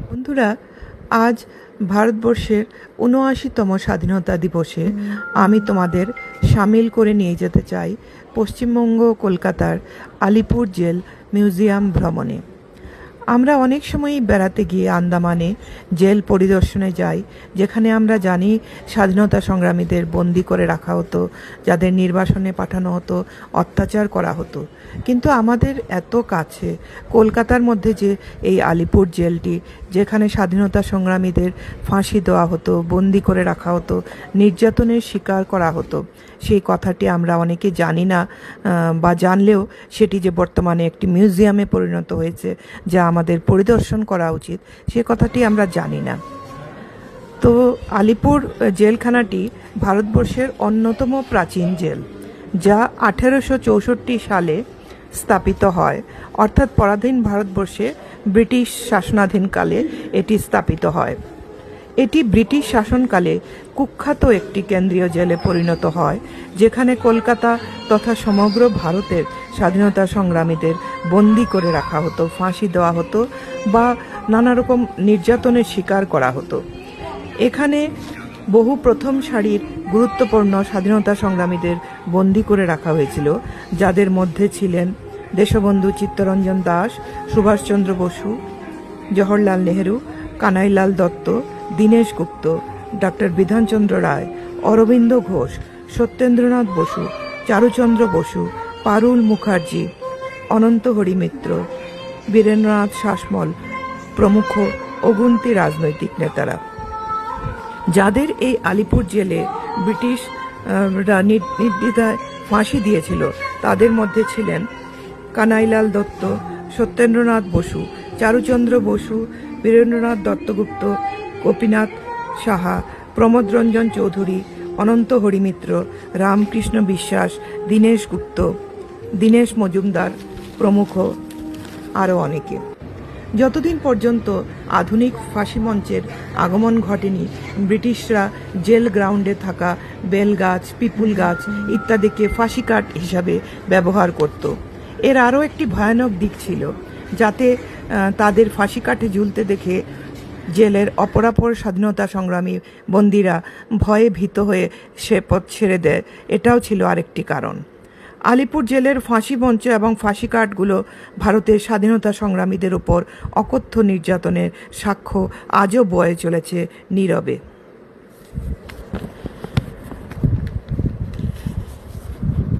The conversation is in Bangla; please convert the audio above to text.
বন্ধুরা, আজ ভারতবর্ষের ৭৯তম স্বাধীনতা দিবসে আমি তোমাদের সামিল করে নিয়ে যেতে চাই পশ্চিমবঙ্গ কলকাতার আলিপুর জেল মিউজিয়াম ভ্রমণে। আমরা অনেক সময়ই বেড়াতে গিয়ে আন্দামানে জেল পরিদর্শনে যাই, যেখানে আমরা জানি স্বাধীনতা সংগ্রামীদের বন্দি করে রাখা হতো, যাদের নির্বাসনে পাঠানো হতো, অত্যাচার করা হতো। কিন্তু আমাদের এত কাছে কলকাতার মধ্যে যে এই আলিপুর জেলটি, যেখানে স্বাধীনতা সংগ্রামীদের ফাঁসি দেওয়া হতো, বন্দি করে রাখা হতো, নির্যাতনের শিকার করা হতো, সেই কথাটি আমরা অনেকে জানি না, বা জানলেও সেটি যে বর্তমানে একটি মিউজিয়ামে পরিণত হয়েছে যা আমাদের পরিদর্শন করা উচিত, সে কথাটি আমরা জানি না। তো আলিপুর জেলখানাটি ভারতবর্ষের অন্যতম প্রাচীন জেল, যা 1864 সালে স্থাপিত হয়, অর্থাৎ পরাধীন ভারতবর্ষে ব্রিটিশ শাসনাধীনকালে এটি স্থাপিত হয়। এটি ব্রিটিশ শাসনকালে কুখ্যাত একটি কেন্দ্রীয় জেলে পরিণত হয়, যেখানে কলকাতা তথা সমগ্র ভারতের স্বাধীনতা সংগ্রামীদের বন্দি করে রাখা হতো, ফাঁসি দেওয়া হতো বা নানা রকম নির্যাতনের শিকার করা হতো। এখানে বহু প্রথম সারির গুরুত্বপূর্ণ স্বাধীনতা সংগ্রামীদের বন্দি করে রাখা হয়েছিল, যাদের মধ্যে ছিলেন দেশবন্ধু চিত্তরঞ্জন দাস, সুভাষচন্দ্র বসু, জওহরলাল নেহেরু, কানাইলাল দত্ত, দীনেশ গুপ্ত, ডক্টর বিধানচন্দ্র রায়, অরবিন্দ ঘোষ, সত্যেন্দ্রনাথ বসু, চারুচন্দ্র বসু, পারুল মুখার্জি, অনন্ত হরি মিত্র, বীরেন্দ্রনাথ শাসমল প্রমুখ অগুন্তি রাজনৈতিক নেতারা। যাদের এই আলিপুর জেলে ব্রিটিশ নির্দ্বিধায় ফাঁসি দিয়েছিল, তাদের মধ্যে ছিলেন কানাইলাল দত্ত, সত্যেন্দ্রনাথ বসু, চারুচন্দ্র বসু, বীরেন্দ্রনাথ দত্তগুপ্ত, গোপীনাথ সাহা, প্রমোদ রঞ্জন চৌধুরী, অনন্ত হরিমিত্র, রামকৃষ্ণ বিশ্বাস, দীনেশ গুপ্ত, দীনেশ মজুমদার প্রমুখ আরও অনেকে। যতদিন পর্যন্ত আধুনিক ফাঁসি মঞ্চের আগমন ঘটেনি, ব্রিটিশরা জেল গ্রাউন্ডে থাকা বেলগাছ, পিপুল গাছ ইত্যাদিকে ফাঁসি কাঠ হিসাবে ব্যবহার করত। এর আরও একটি ভয়ানক দিক ছিল, যাতে তাদের ফাঁসি কাঠে ঝুলতে দেখে জেলের অপরাপর স্বাধীনতা সংগ্রামী বন্দীরা ভয়ে ভীত হয়ে সে পথ ছেড়ে দেয়। এটাও ছিল আরেকটি কারণ। আলিপুর জেলের ফাঁসি মঞ্চ এবং ফাঁসি কাঠগুলো ভারতের স্বাধীনতা সংগ্রামীদের উপর অকথ্য নির্যাতনের সাক্ষ্য আজও বয়ে চলেছে নীরবে।